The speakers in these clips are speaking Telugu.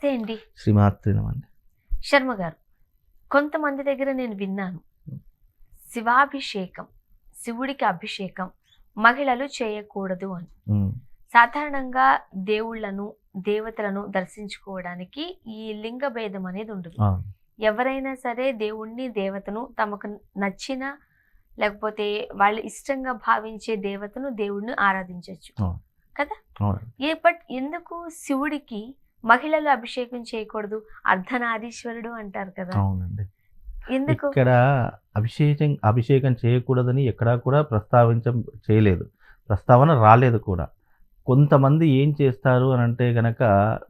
నమస్తే అండి. శ్రీమాత్రే నమః. శర్మ గారు, కొంతమంది దగ్గర నేను విన్నాను. శివాభిషేకం, శివుడికి అభిషేకం మహిళలు చేయకూడదు అని. హ్మ్. సాధారణంగా దేవుళ్ళను, దేవతలను దర్శించుకోవడానికి ఈ లింగ భేదం అనేది ఉండదు. అవును. ఎవరైనా సరే దేవుణ్ణి, దేవతను తమకు నచ్చిన లేకపోతే వాళ్ళు ఇష్టంగా భావించే దేవతను, దేవుడిని ఆరాధించవచ్చు అవును. కదా. అవును. బట్ ఎందుకు శివుడికి మహిళలు అభిషేకం చేయకూడదు? అర్ధనారీశ్వరుడు అంటారు కదా, అవునండి. ఎందుకు? ఇక్కడ అభిషేకం చేయకూడదని ఎక్కడా కూడా చేయలేదు. ప్రస్తావన రాలేదు కూడా. కొంతమంది ఏం చేస్తారు అనంటే గనక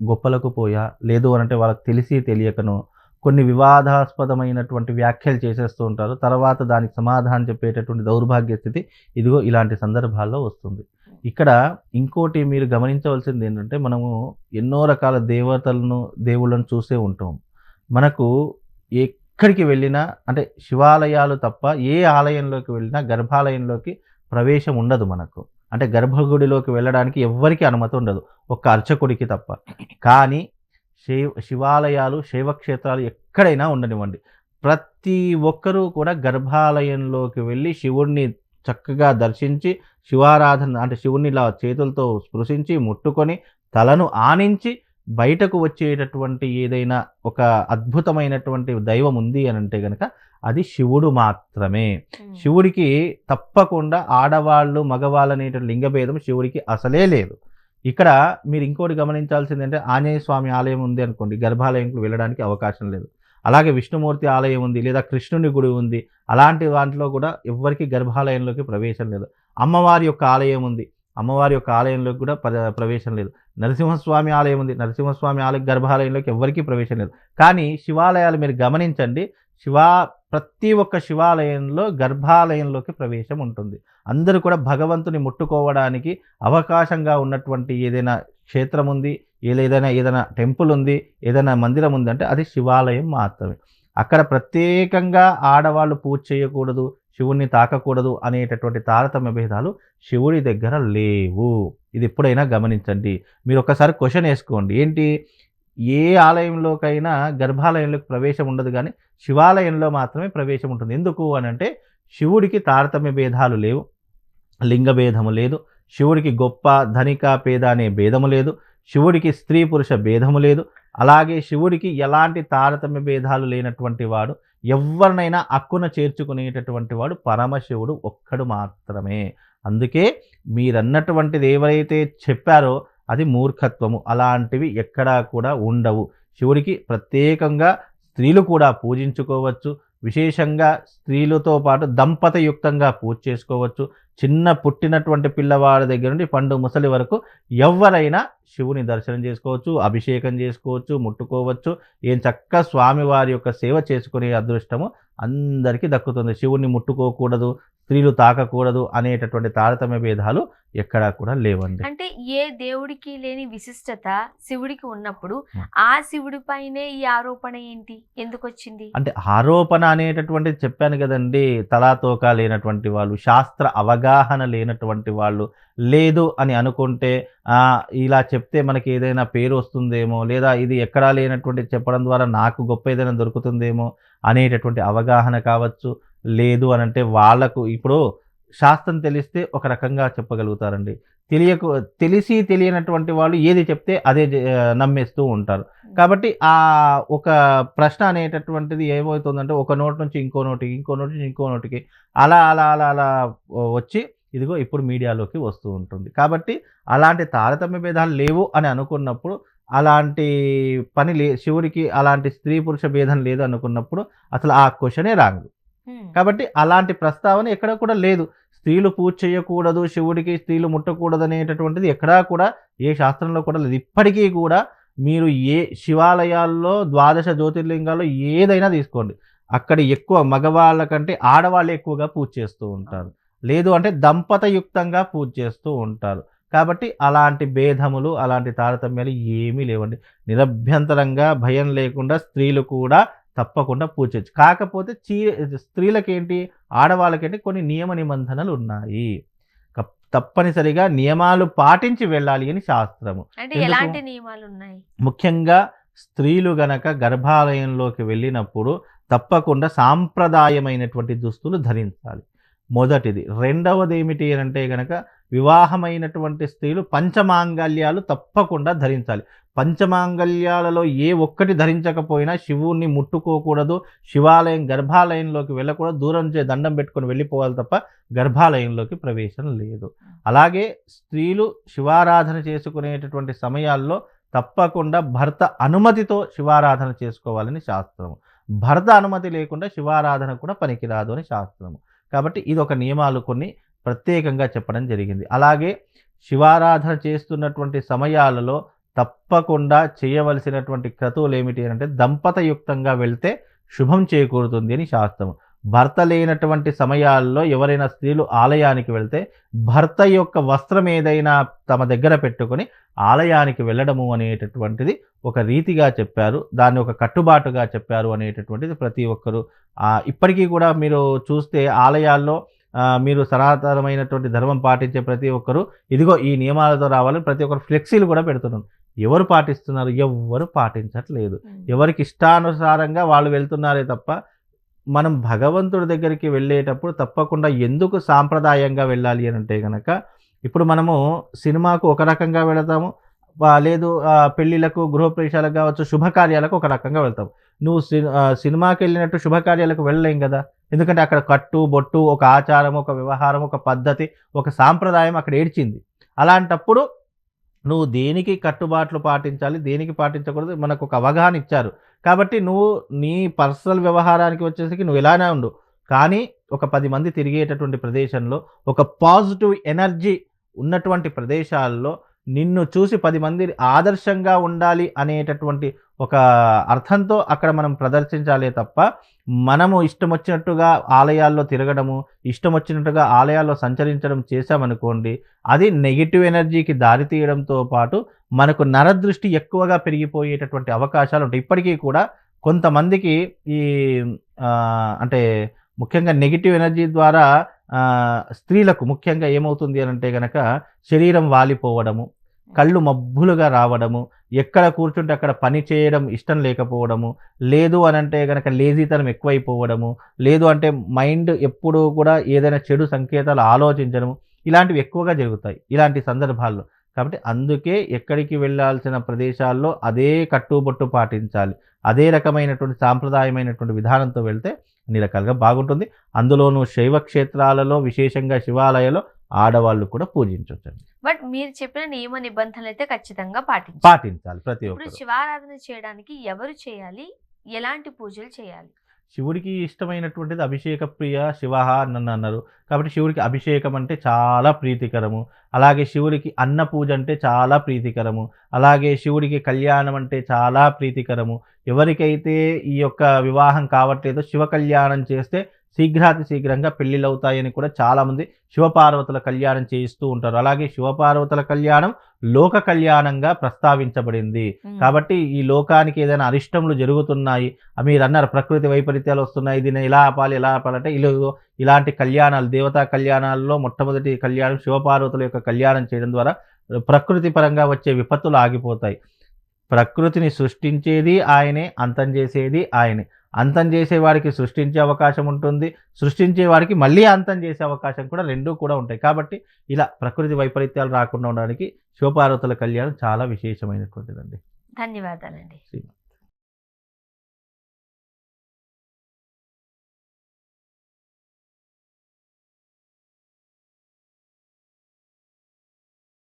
గొప్పలకు పోయా, లేదు అనంటే వాళ్ళకి తెలిసి తెలియకనో కొన్ని వివాదాస్పదమైనటువంటి వ్యాఖ్యలు చేసేస్తూ ఉంటారు. తర్వాత దానికి సమాధానం చెప్పేటటువంటి దౌర్భాగ్య స్థితి ఇదిగో ఇలాంటి సందర్భాల్లో వస్తుంది. ఇక్కడ ఇంకోటి మీరు గమనించవలసింది ఏంటంటే, మనము ఎన్నో రకాల దేవతలను, దేవుళ్ళను చూసే ఉంటాం. మనకు ఎక్కడికి వెళ్ళినా అంటే శివాలయాలు తప్ప ఏ ఆలయంలోకి వెళ్ళినా గర్భాలయంలోకి ప్రవేశం ఉండదు మనకు. అంటే గర్భగుడిలోకి వెళ్ళడానికి ఎవ్వరికీ అనుమతి ఉండదు. ఒక్క అర్చకుడికి తప్ప. కానీ శివాలయాలు, శైవక్షేత్రాలు ఎక్కడైనా ఉండనివ్వండి. ప్రతి ఒక్కరూ కూడా గర్భాలయంలోకి వెళ్ళి శివుడిని చక్కగా దర్శించి, శివారాధన అంటే శివుడిని ఇలా చేతులతో స్పృశించి, ముట్టుకొని, తలను ఆనించి బయటకు వచ్చేటటువంటి ఏదైనా ఒక అద్భుతమైనటువంటి దైవం ఉంది అనంటే గనక అది శివుడు మాత్రమే. శివుడికి తప్పకుండా ఆడవాళ్ళు, మగవాళ్ళు అనేటువంటి లింగభేదం శివుడికి అసలే లేదు. ఇక్కడ మీరు ఇంకోటి గమనించాల్సిందంటే, ఆంజనేయ స్వామి ఆలయం ఉంది అనుకోండి, గర్భాలయంకు వెళ్ళడానికి అవకాశం లేదు. అలాగే విష్ణుమూర్తి ఆలయం ఉంది, లేదా కృష్ణుని గుడి ఉంది, అలాంటి వాటిలో కూడా ఎవ్వరికి గర్భాలయంలోకి ప్రవేశం లేదు. అమ్మవారి యొక్క ఆలయం ఉంది, అమ్మవారి యొక్క ఆలయంలోకి కూడా ప్రవేశం లేదు. నరసింహస్వామి ఆలయం ఉంది, నరసింహస్వామి ఆలయ గర్భాలయంలోకి ఎవ్వరికీ ప్రవేశం లేదు. కానీ శివాలయాలు మీరు గమనించండి, ప్రతి ఒక్క శివాలయంలో గర్భాలయంలోకి ప్రవేశం ఉంటుంది. అందరూ కూడా భగవంతుని ముట్టుకోవడానికి అవకాశంగా ఉన్నటువంటి ఏదైనా క్షేత్రం ఉంది, ఏదైనా టెంపుల్ ఉంది, ఏదైనా మందిరం ఉంది అంటే అది శివాలయం మాత్రమే. అక్కడ ప్రత్యేకంగా ఆడవాళ్ళు పూజ చేయకూడదు, శివుణ్ణి తాకకూడదు అనేటటువంటి తారతమ్య భేదాలు శివుడి దగ్గర లేవు. ఇది ఎప్పుడైనా గమనించండి. మీరు ఒకసారి క్వశ్చన్ వేసుకోండి, ఏంటి, ఏ ఆలయంలోకైనా గర్భాలయంలోకి ప్రవేశం ఉండదు, కానీ శివాలయంలో మాత్రమే ప్రవేశం ఉంటుంది. ఎందుకు అని అంటే శివుడికి తారతమ్య భేదాలు లేవు, లింగ భేదము లేదు, శివుడికి గొప్ప ధనిక పేద అనే భేదము లేదు, శివుడికి స్త్రీ పురుష భేదము లేదు. అలాగే శివుడికి ఎలాంటి తారతమ్య భేదాలు లేనటువంటి వాడు, ఎవరినైనా అక్కున చేర్చుకునేటటువంటి వాడు పరమశివుడు ఒక్కడు మాత్రమే. అందుకే మీరన్నటువంటిది ఎవరైతే చెప్పారో అది మూర్ఖత్వము. అలాంటివి ఎక్కడా కూడా ఉండవు. శివుడికి ప్రత్యేకంగా స్త్రీలు కూడా పూజించుకోవచ్చు. విశేషంగా స్త్రీలతో పాటు దంపతయుక్తంగా పూజ చేసుకోవచ్చు. చిన్న పుట్టినటువంటి పిల్లవాడి దగ్గర నుండి పండు ముసలి వరకు ఎవరైనా శివుని దర్శనం చేసుకోవచ్చు, అభిషేకం చేసుకోవచ్చు, ముట్టుకోవచ్చు. ఏం చక్కగా స్వామివారి యొక్క సేవ చేసుకునే అదృష్టము అందరికీ దక్కుతుంది. శివుణ్ణి ముట్టుకోకూడదు, స్త్రీలు తాకకూడదు అనేటటువంటి తారతమ్య భేదాలు ఎక్కడా కూడా లేవండి. అంటే ఏ దేవుడికి లేని విశిష్టత శివుడికి ఉన్నప్పుడు ఆ శివుడి పైనే ఈ ఆరోపణ ఏంటి, ఎందుకు వచ్చింది? అంటే ఆరోపణ అనేటటువంటిది చెప్పాను కదండి, తలాతోక లేనటువంటి వాళ్ళు, శాస్త్ర అవగాహన లేనటువంటి వాళ్ళు, లేదు అని అనుకుంటే ఇలా చెప్తే మనకి ఏదైనా పేరు వస్తుందేమో, లేదా ఇది ఎక్కడా లేనటువంటి చెప్పడం ద్వారా నాకు గొప్ప ఏదైనా దొరుకుతుందేమో అనేటటువంటి అవగాహన కావచ్చు. లేదు అనంటే వాళ్ళకు ఇప్పుడు శాస్త్రం తెలిస్తే ఒక రకంగా చెప్పగలుగుతారండి. తెలిసి తెలియనటువంటి వాళ్ళు ఏది చెప్తే అదే నమ్మేస్తూ ఉంటారు. కాబట్టి ఒక ప్రశ్న అనేటటువంటిది ఏమవుతుందంటే ఒక నోటి నుంచి ఇంకో నోటికి, ఇంకో నోటి నుంచి ఇంకో నోటికి అలా అలా అలా అలా వచ్చి ఇదిగో ఇప్పుడు మీడియాలోకి వస్తూ ఉంటుంది. కాబట్టి అలాంటి తారతమ్య భేదాలు లేవు అని అనుకున్నప్పుడు, అలాంటి పని శివుడికి అలాంటి స్త్రీ పురుష భేదం లేదు అనుకున్నప్పుడు అసలు ఆ క్వశ్చనే రాంగ్. కాబట్టి అలాంటి ప్రస్తావన ఎక్కడ కూడా లేదు. స్త్రీలు పూజ చేయకూడదు, శివుడికి స్త్రీలు ముట్టకూడదు అనేటటువంటిది ఎక్కడా కూడా ఏ శాస్త్రంలో కూడా లేదు. ఇప్పటికీ కూడా మీరు ఏ శివాలయాల్లో 12 జ్యోతిర్లింగాల్లో ఏదైనా తీసుకోండి, అక్కడ ఎక్కువ మగవాళ్ళ కంటే ఆడవాళ్ళు ఎక్కువగా పూజ చేస్తూ ఉంటారు. లేదు అంటే దంపతయుక్తంగా పూజ చేస్తూ ఉంటారు. కాబట్టి అలాంటి భేదములు, అలాంటి తారతమ్యాలు ఏమీ లేవండి. నిరభ్యంతరంగా భయం లేకుండా స్త్రీలు కూడా తప్పకుండా పూజ చేయొచ్చు. కాకపోతే స్త్రీలకేంటి, ఆడవాళ్ళకేంటి కొన్ని నియమ నిబంధనలు ఉన్నాయి. తప్పనిసరిగా నియమాలు పాటించి వెళ్ళాలి అని శాస్త్రము. అంటే ఎలాంటి నియమాలు ఉన్నాయి? ముఖ్యంగా స్త్రీలు గనక గర్భాలయంలోకి వెళ్ళినప్పుడు తప్పకుండా సాంప్రదాయమైనటువంటి దుస్తులు ధరించాలి. మొదటిది. రెండవది ఏమిటి అనంటే గనక వివాహమైనటువంటి స్త్రీలు పంచమాంగల్యాలు తప్పకుండా ధరించాలి. పంచమాంగల్యాలలో ఏ ఒక్కటి ధరించకపోయినా శివుణ్ణి ముట్టుకోకూడదు, శివాలయం గర్భాలయంలోకి వెళ్ళకూడదు, దూరం నుంచి దండం పెట్టుకొని వెళ్ళిపోవాలి తప్ప గర్భాలయంలోకి ప్రవేశం లేదు. అలాగే స్త్రీలు శివారాధన చేసుకునేటటువంటి సమయాల్లో తప్పకుండా భర్త అనుమతితో శివారాధన చేసుకోవాలని శాస్త్రము. భర్త అనుమతి లేకుండా శివారాధన కూడా పనికిరాదు అని శాస్త్రము. కాబట్టి ఇదొక నియమాలు కొన్ని ప్రత్యేకంగా చెప్పడం జరిగింది. అలాగే శివారాధన చేస్తున్నటువంటి సమయాలలో తప్పకుండా చేయవలసినటువంటి క్రతువులు ఏమిటి అంటే దంపతయుక్తంగా వెళ్తే శుభం చేకూరుతుంది అని శాస్త్రం. భర్త లేనటువంటి సమయాల్లో ఎవరైనా స్త్రీలు ఆలయానికి వెళ్తే భర్త యొక్క వస్త్రం ఏదైనా తమ దగ్గర పెట్టుకొని ఆలయానికి వెళ్ళడము అనేటటువంటిది ఒక రీతిగా చెప్పారు, దాన్ని ఒక కట్టుబాటుగా చెప్పారు అనేటటువంటిది ప్రతి ఒక్కరూ ఇప్పటికీ కూడా మీరు చూస్తే ఆలయాల్లో మీరు సనాతనమైనటువంటి ధర్మం పాటించే ప్రతి ఒక్కరూ ఇదిగో ఈ నియమాలతో రావాలని ప్రతి ఒక్కరు ఫ్లెక్సీలు కూడా పెడుతున్నారు. ఎవరు పాటిస్తున్నారు? ఎవ్వరు పాటించట్లేదు. ఎవరికి ఇష్టానుసారంగా వాళ్ళు వెళ్తున్నారే తప్ప మనం భగవంతుడి దగ్గరికి వెళ్ళేటప్పుడు తప్పకుండా ఎందుకు సాంప్రదాయంగా వెళ్ళాలి అని అంటే కనుక ఇప్పుడు మనము సినిమాకు ఒక రకంగా వెళతాము, లేదు పెళ్ళిళ్ళకు గృహప్రవేశాలకు కావచ్చు శుభకార్యాలకు ఒక రకంగా వెళ్తాము. నువ్వు సినిమాకి వెళ్ళినట్టు శుభకార్యాలకు వెళ్ళలేం కదా, ఎందుకంటే అక్కడ కట్టు బొట్టు ఒక ఆచారం, ఒక వ్యవహారం, ఒక పద్ధతి, ఒక సాంప్రదాయం అక్కడ ఏడ్చింది. అలాంటప్పుడు నువ్వు దేనికి కట్టుబాట్లు పాటించాలి, దేనికి పాటించకూడదు మనకు ఒక అవగాహన ఇచ్చారు. కాబట్టి నువ్వు నీ పర్సనల్ వ్యవహారానికి వచ్చేసరికి నువ్వు ఇలానే ఉండు, కానీ ఒక 10 మంది తిరిగేటటువంటి ప్రదేశంలో ఒక పాజిటివ్ ఎనర్జీ ఉన్నటువంటి ప్రదేశాల్లో నిన్ను చూసి 10 మంది ఆదర్శంగా ఉండాలి అనేటటువంటి ఒక అర్థంతో అక్కడ మనం ప్రదర్శించాలే తప్ప మనము ఇష్టం వచ్చినట్టుగా ఆలయాల్లో తిరగడము, ఇష్టం వచ్చినట్టుగా ఆలయాల్లో సంచరించడం చేశామనుకోండి, అది నెగిటివ్ ఎనర్జీకి దారితీయడంతో పాటు మనకు నరదృష్టి ఎక్కువగా పెరిగిపోయేటటువంటి అవకాశాలు ఉంటాయి. ఇప్పటికీ కూడా కొంతమందికి ఈ అంటే ముఖ్యంగా నెగిటివ్ ఎనర్జీ ద్వారా స్త్రీలకు ముఖ్యంగా ఏమవుతుంది అని అంటే గనక శరీరం వాలిపోవడము, కళ్ళు మబ్బులుగా రావడము, ఎక్కడ కూర్చుంటే అక్కడ పని చేయడం ఇష్టం లేకపోవడము, లేదు అని అంటే కనుక లేజీతనం ఎక్కువైపోవడము, లేదు అంటే మైండ్ ఎప్పుడూ కూడా ఏదైనా చెడు సంకేతాలు ఆలోచించడము, ఇలాంటివి ఎక్కువగా జరుగుతాయి ఇలాంటి సందర్భాల్లో. కాబట్టి అందుకే ఎక్కడికి వెళ్ళాల్సిన ప్రదేశాల్లో అదే కట్టుబొట్టు పాటించాలి, అదే రకమైనటువంటి సాంప్రదాయమైనటువంటి విధానంతో వెళ్తే అన్ని రకాలుగా బాగుంటుంది. అందులోనూ శైవ క్షేత్రాలలో విశేషంగా శివాలయాల్లో ఆడవాళ్ళు కూడా పూజించవచ్చండి. బట్ మీరు చెప్పిన నియమ నిబంధనలు అయితే ఖచ్చితంగా పాటించాలి ప్రతి ఇప్పుడు ఒక్కరు. శివారాధన చేయడానికి ఎవరు చేయాలి, ఎలాంటి పూజలు చేయాలి? శివుడికి ఇష్టమైనటువంటిది అభిషేక ప్రియ శివ నన్ను అన్నారు. కాబట్టి శివుడికి అభిషేకం అంటే చాలా ప్రీతికరము, అలాగే శివుడికి అన్న పూజ అంటే చాలా ప్రీతికరము, అలాగే శివుడికి కళ్యాణం అంటే చాలా ప్రీతికరము. ఎవరికైతే ఈ యొక్క వివాహం కావట్లేదో శివ కళ్యాణం చేస్తే శీఘ్రాతి శీఘ్రంగా పెళ్ళిళ్ళు అవుతాయని కూడా చాలామంది శివపార్వతుల కళ్యాణం చేయిస్తూ ఉంటారు. అలాగే శివపార్వతుల కళ్యాణం లోక కళ్యాణంగా ప్రస్తావించబడింది. కాబట్టి ఈ లోకానికి ఏదైనా అరిష్టములు జరుగుతున్నాయి, మీరు అన్నారు ప్రకృతి వైపరీత్యాలు వస్తున్నాయి, దీన్ని ఎలా ఆపాలంటే ఇలాంటి కళ్యాణాలు, దేవతా కళ్యాణాల్లో మొట్టమొదటి కళ్యాణం శివపార్వతుల యొక్క కళ్యాణం చేయడం ద్వారా ప్రకృతి పరంగా వచ్చే విపత్తులు ఆగిపోతాయి. ప్రకృతిని సృష్టించేది ఆయనే, అంతం చేసేది ఆయనే. అంతం చేసేవాడికి సృష్టించే అవకాశం ఉంటుంది, సృష్టించేవాడికి మళ్ళీ అంతం చేసే అవకాశం కూడా రెండూ కూడా ఉంటాయి. కాబట్టి ఇలా ప్రకృతి వైపరీత్యాలు రాకుండా ఉండడానికి శివపార్వతుల కళ్యాణం చాలా విశేషమైనటువంటిదండి. ధన్యవాదాలండి.